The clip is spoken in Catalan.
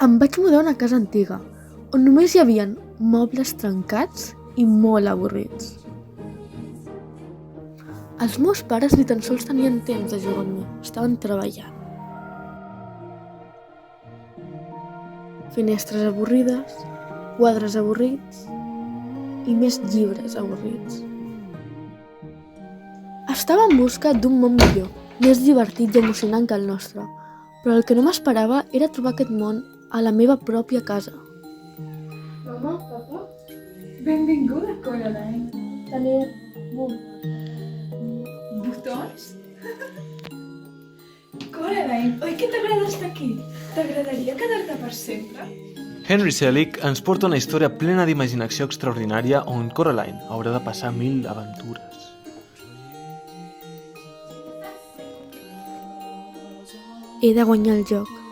Em vaig mudar a una casa antiga, on només hi havia mobles trencats i molt avorrits. Els meus pares ni tan sols tenien temps de jugar amb mi, estaven treballant. Finestres avorrides, quadres avorrits i més llibres avorrits. Estava en busca d'un món millor, més divertit i emocionant que el nostre, però el que no m'esperava era trobar aquest món a la meva pròpia casa. Mama, papa, benvinguda, Coraline. Tenim Botons? Coraline, oi que t'agrada estar aquí? T'agradaria quedar-te per sempre? Henry Selick ens porta una història plena d'imaginació extraordinària on Coraline haurà de passar 1000 aventures. He de guanyar el joc.